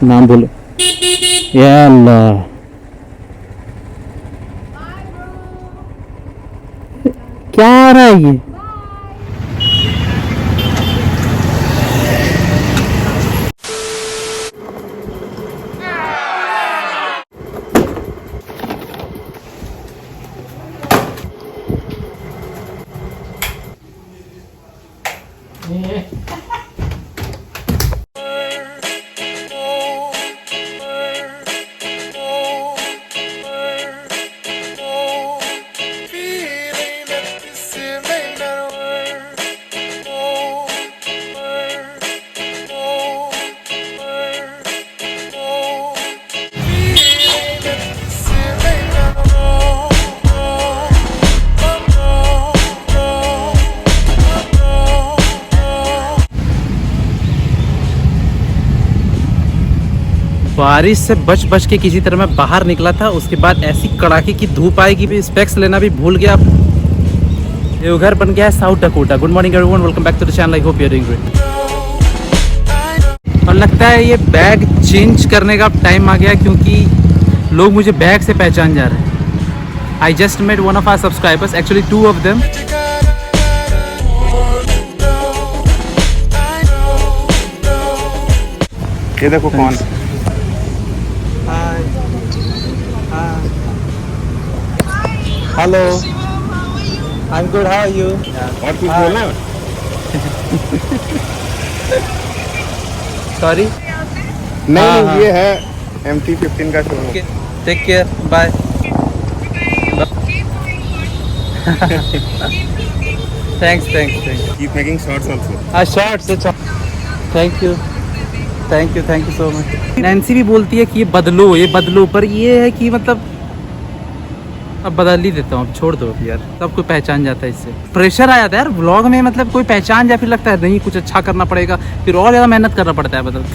नाम बोलो। या अल्लाह, क्या आ रहा है ये? बारिश से बच बच के किसी तरह मैं बाहर निकला था। उसके बाद ऐसी कड़ाके की धूप आई कि स्पेक्स लेना भी भूल गया। देवघर बन गया है South Dakota. Good morning everyone, welcome back to the channel. I hope you are doing great. और लगता है ये बैग चेंज करने का टाइम आ गया, क्योंकि लोग मुझे बैग से पहचान जा रहे हैं। I just met one of our subscribers, actually 2 of them. ये देखो कौन। Hello, I am good, how are you? और कुछ बोलना है? सॉरी, नहीं, ये है MT-15 का showroom. Take care, bye. Thanks. Keep making shots also. हाँ, शॉर्ट्स, अच्छा, thank you so much. Nancy भी बोलती है कि ये बदलो, पर ये है कि मतलब अब बदल ही देता हूँ, अब छोड़ दो यार, सब कोई पहचान जाता है। इससे प्रेशर आ जाता है यार व्लॉग में, मतलब कोई पहचान जाए, फिर लगता है नहीं कुछ अच्छा करना पड़ेगा, फिर और ज़्यादा मेहनत करना पड़ता है। मतलब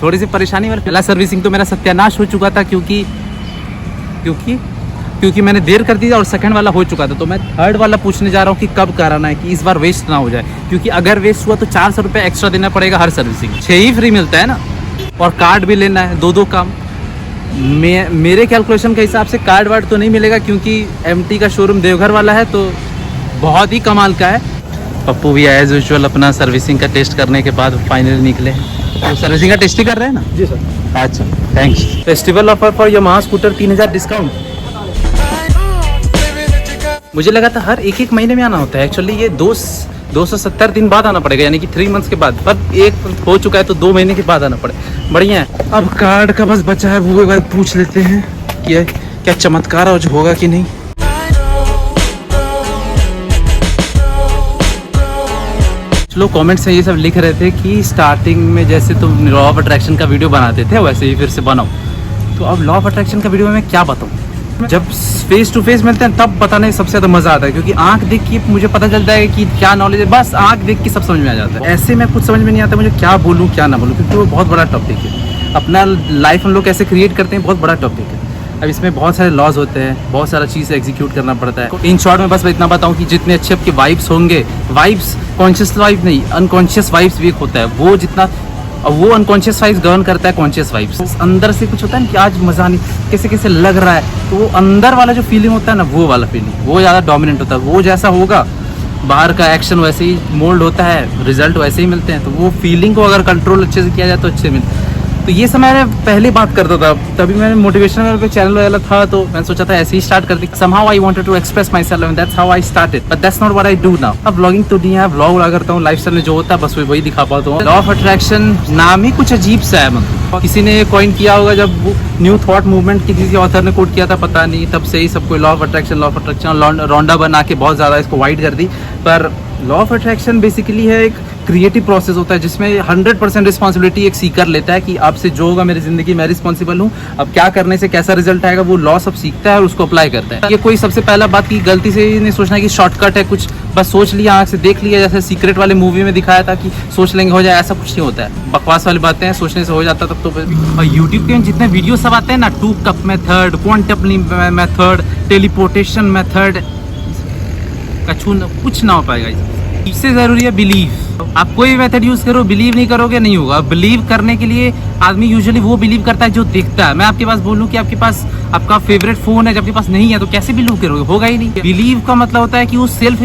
थोड़ी सी परेशानी वाली। पहला सर्विसिंग तो मेरा सत्यानाश हो चुका था, क्योंकि मैंने देर कर दी और सेकंड वाला हो चुका था। तो मैं थर्ड वाला पूछने जा रहा हूँ कि कब कराना है, कि इस बार वेस्ट ना हो जाए, क्योंकि अगर वेस्ट हुआ तो 400 रुपये एक्स्ट्रा देना पड़ेगा हर सर्विसिंग। 6 ही फ्री मिलता है ना, और कार्ड भी लेना है, 2 काम। मेरे कैलकुलेशन के हिसाब से कार्ड वार्ड तो नहीं मिलेगा, क्योंकि MT का शोरूम देवघर वाला है, तो बहुत ही कमाल का है। पप्पू भी एज यूजुअल अपना सर्विसिंग का टेस्ट करने के बाद फाइनली निकले। तो सर्विसिंग का टेस्ट ही कर रहे हैं ना? जी सर। अच्छा, thanks. Festival offer for Yamaha scooter 3000 discount. मुझे लगा था हर एक महीने में आना होता है, एक्चुअली ये 270 दिन बाद आना पड़ेगा, यानी कि 3 मंथ्स के बाद। पर एक हो चुका है तो 2 महीने के बाद आना पड़े, बढ़िया है। अब कार्ड का बस बचा है, वो एक बार पूछ लेते हैं कि क्या चमत्कार आज होगा कि नहीं। लोग कमेंट्स में ये सब लिख रहे थे कि स्टार्टिंग में जैसे तुम लॉ ऑफ अट्रैक्शन का वीडियो बनाते थे वैसे ही फिर से बनाओ। तो अब लॉ ऑफ अट्रैक्शन का वीडियो में मैं क्या बताऊँ, जब फेस टू फेस मिलते हैं तब बताने सबसे ज़्यादा मज़ा आता है, क्योंकि आंख देख के मुझे पता चलता है कि क्या नॉलेज है। बस आंख देख के सब समझ में आ जाता है। ऐसे में कुछ समझ में नहीं आता मुझे क्या बोलूँ क्या ना बोलूँ, क्योंकि वो बहुत बड़ा टॉपिक है। अपना लाइफ हम लोग कैसे क्रिएट करते हैं, बहुत बड़ा टॉपिक है। अब इसमें बहुत सारे लॉज होते हैं, बहुत सारा चीज़ एग्जीक्यूट करना पड़ता है। इन शॉर्ट में बस मैं इतना बताऊँ कि जितने अच्छे आपके वाइब्स होंगे, वाइब्स कॉन्शियस वाइब नहीं, अनकॉन्शियस वाइब्स भी होता है, वो जितना वो अनकॉन्शियस वाइब्स गवर्न करता है कॉन्शियस वाइब्स। अंदर से कुछ होता है ना कि आज मज़ा नहीं, कैसे लग रहा है, तो वो अंदर वाला जो फीलिंग होता है ना, वो वाला फीलिंग वो ज़्यादा डोमिनेंट होता है। वो जैसा होगा, बाहर का एक्शन वैसे ही मोल्ड होता है, रिजल्ट वैसे ही मिलते हैं। तो वो फीलिंग को अगर कंट्रोल अच्छे से किया जाए तो अच्छे मिलते हैं। तो ये सब मैंने पहले बात करता था, तभी मैंने मोटिवेशनल पे चैनल वाला था, तो मैंने सोचा था ऐसे ही स्टार्ट कर दी। somehow I wanted to express myself and that's how I started, but that's not what I do now। अब व्लॉगिंग तो नहीं है, व्लॉग करता हूँ, लाइफस्टाइल में जो होता है बस वही दिखा पाता हूँ। लॉ ऑफ अट्रैक्शन नाम ही कुछ अजीब सा है, मतलब किसी ने कॉइन किया होगा, जब न्यू थॉट मूवमेंट की किसी ऑथर ने कोट किया था, पता नहीं, तब से ही सबको लॉ ऑफ अट्रैक्शन रोंडा बना के बहुत ज़्यादा इसको वाइड कर दी। पर लॉ ऑफ अट्रैक्शन बेसिकली है एक क्रिएटिव प्रोसेस होता है, जिसमें 100% रिस्पॉन्सिबिलिटी एक सीकर लेता है कि आपसे जो होगा मेरी ज़िंदगी मैं रिस्पॉन्सिबल हूँ। अब क्या करने से कैसा रिजल्ट आएगा वो लॉ सब सीखता है और उसको अप्लाई करता है। ये कोई सबसे पहला बात की गलती से ही नहीं सोचना कि शॉर्टकट है, कुछ बस सोच लिया, आँख से देख लिया, जैसे सीक्रेट वाले मूवी में दिखाया था कि सोच लेंगे हो जाए, ऐसा कुछ नहीं होता है। बकवास वाली बातें हैं, सोचने से हो जाता तब तो। और यूट्यूब के जितने वीडियो सब आते हैं ना, 2 cup method, quantum method, teleportation method, कुछ ना हो पाएगा। इससे जरूरी है बिलीव। आप कोई मेथड यूज करो, बिलीव नहीं करोगे नहीं होगा। बिलीव करने के लिए आदमी यूजुअली वो बिलीव करता है जो देखता है। मैं आपके पास बोलूं कि आपके पास आपका फेवरेट फोन है, जब आपके पास नहीं है तो कैसे बिलीव करोगे? होगा ही नहीं। बिलीव का मतलब होता है कि वो सेल्फ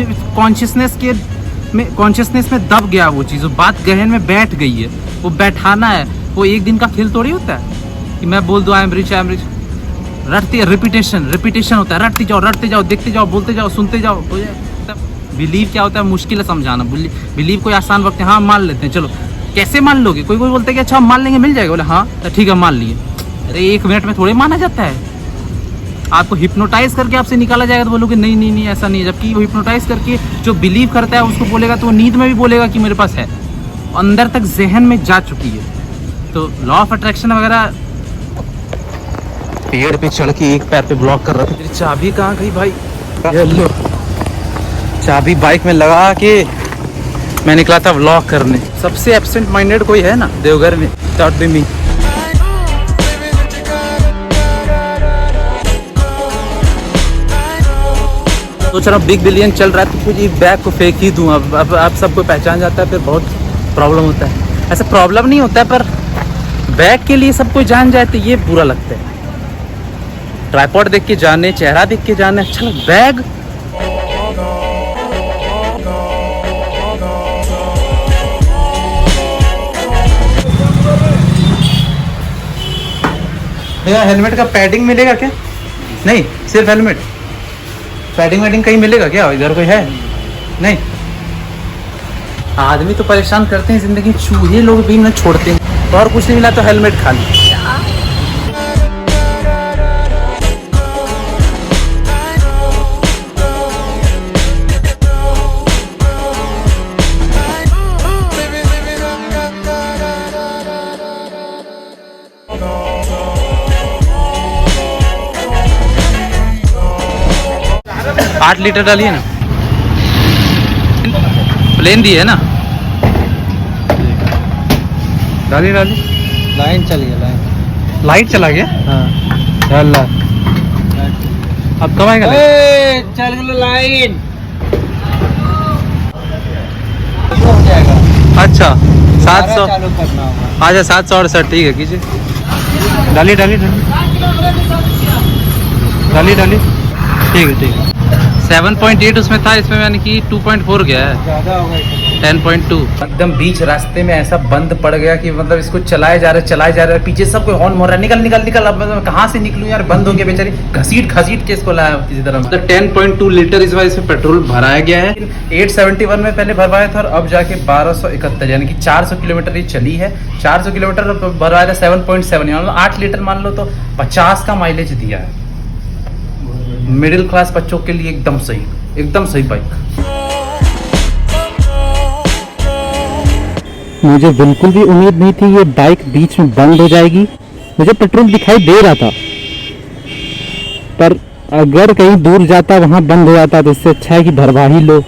कॉन्शियसनेस में दब गया वो चीज़, वो बात गहन में बैठ गई है, वो बैठाना है। वो एक दिन का खेल थोड़ी होता है कि मैं बोल दूँ आई एम रिच। रटते रिपीटेशन होता है, रटते जाओ, देखते जाओ, बोलते जाओ, सुनते जाओ, हो जाए। तब बिलीव क्या होता है मुश्किल है समझाना। बिलीव कोई आसान वक्त है, हाँ मान लेते हैं, चलो कैसे मान लोगे? कोई बोलते हैं कि अच्छा हम मान लेंगे, मिल जाएगा, बोले हाँ तो ठीक है मान लिए। अरे 1 मिनट में थोड़े माना जाता है। आपको हिप्नोटाइज करके आपसे निकाला जाएगा तो बोलोगे नहीं ऐसा नहीं है। जबकि वो हिप्नोटाइज करके जो बिलीव करता है उसको बोलेगा तो वो नींद में भी बोलेगा कि मेरे पास है, अंदर तक जहन में जा चुकी है। तो लॉ ऑफ अट्रैक्शन वगैरह। पेड़ पे चढ़ के एक पैर पे ब्लॉक कर रहा था। मेरी चाबी कहाँ गई भाई? ये लो, चाबी बाइक में लगा के मैं निकला था व्लॉग करने। सबसे एब्सेंट माइंडेड कोई है ना देवघर में, दैट बी मी। सोच रहा हूँ बिग बिलियन चल रहा है तो कुछ एक बैग को फेंक ही दूँ। अब आप सबको पहचान जाता है, फिर बहुत प्रॉब्लम होता है। ऐसा प्रॉब्लम नहीं होता है, पर बैग के लिए सब कोई जान जाए तो ये बुरा लगता है। ट्राइपॉड देख के जाने, चेहरा देख के जाने, अच्छा बैग। भैया हेलमेट का पैडिंग मिलेगा क्या? नहीं, सिर्फ हेलमेट। पैडिंग वैडिंग कहीं मिलेगा क्या? इधर कोई है? नहीं। आदमी तो परेशान करते हैं जिंदगी, चूहे लोग भी न छोड़ते हैं। और कुछ नहीं मिला तो हेलमेट खाली। आठ लीटर डालिए ना, प्लेन दी है ना, डालिए। लाइन चल गया, लाइट चला गया। हाँ अल्लाह, अब कब आएगा? चल गया लाइन। अच्छा 700 चालू करना होगा। अच्छा 768 ठीक है, कीजिए। डालिए ठीक है। 7.8 उसमें था, इसमें यानी कि 2.4 गया है, ज़्यादा होगा 10.2। एकदम बीच रास्ते में ऐसा बंद पड़ गया कि मतलब इसको चलाए जा रहे, पीछे सब कोई हॉर्न मार रहा है, निकल। अब मैं कहाँ से निकलूं यार, बंद हो गया बेचारी, घसीट के इसको लाया किसी तरह। मतलब 10.2 लीटर इस बार इसमें पेट्रोल भराया गया है। 871 में पहले भरवाया था और अब जाके 1271, यानी कि 400 किलोमीटर ये चली है। 400 किलोमीटर भरवाया था 7.7, 8 लीटर मान लो तो 50 का माइलेज दिया है। मिडिल क्लास बच्चों के लिए एकदम सही बाइक। मुझे बिल्कुल भी उम्मीद नहीं थी ये बाइक बीच में बंद हो जाएगी। मुझे पेट्रोल दिखाई दे रहा था, पर अगर कहीं दूर जाता वहाँ बंद हो जाता तो इससे अच्छा है कि भरवा ही लो।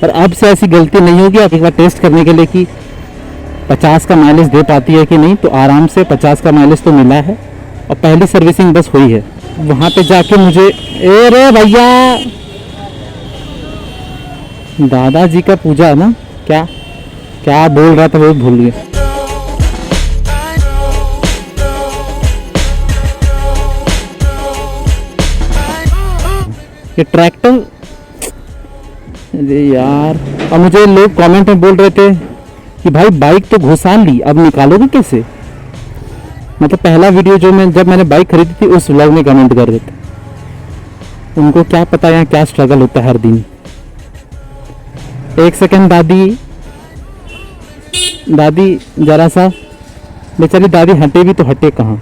और अब से ऐसी गलती नहीं होगी। आप एक बार टेस्ट करने के लिए कि 50 का माइलेज दे पाती है कि नहीं, तो आराम से 50 का माइलेज तो मिला है और पहली सर्विसिंग बस हुई है। वहाँ पे जाके मुझे रे भैया, दादाजी का पूजा ना, क्या बोल रहा था वो भूल गया। ये ट्रैक्टर, अरे यार। और मुझे लोग कमेंट में बोल रहे थे कि भाई बाइक तो घुसा ली, अब निकालोगे कैसे? मतलब पहला वीडियो जब मैंने बाइक खरीदी थी उस व्लॉग में कमेंट कर रहे थे। उनको क्या पता यहाँ क्या स्ट्रगल होता है हर दिन। एक सेकंड दादी जरा सा, बेचारी दादी हटे भी तो हटे कहाँ,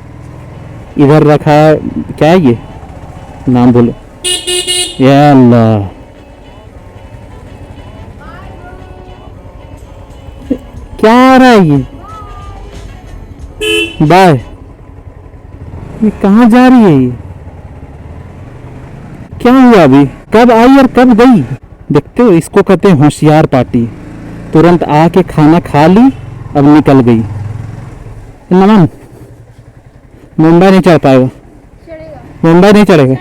इधर रखा है। क्या है ये, नाम बोलो। या अल्लाह, क्या आ रहा है ये? बाय, ये कहाँ जा रही है? ये क्या हुआ? अभी कब आई और कब गई? देखते हो, इसको कहते हैं होशियार पार्टी। तुरंत आके खाना खा ली, अब निकल गई। नमन, मुंबई नहीं चढ़ पाएगा, मुंबई नहीं चढ़ेगा।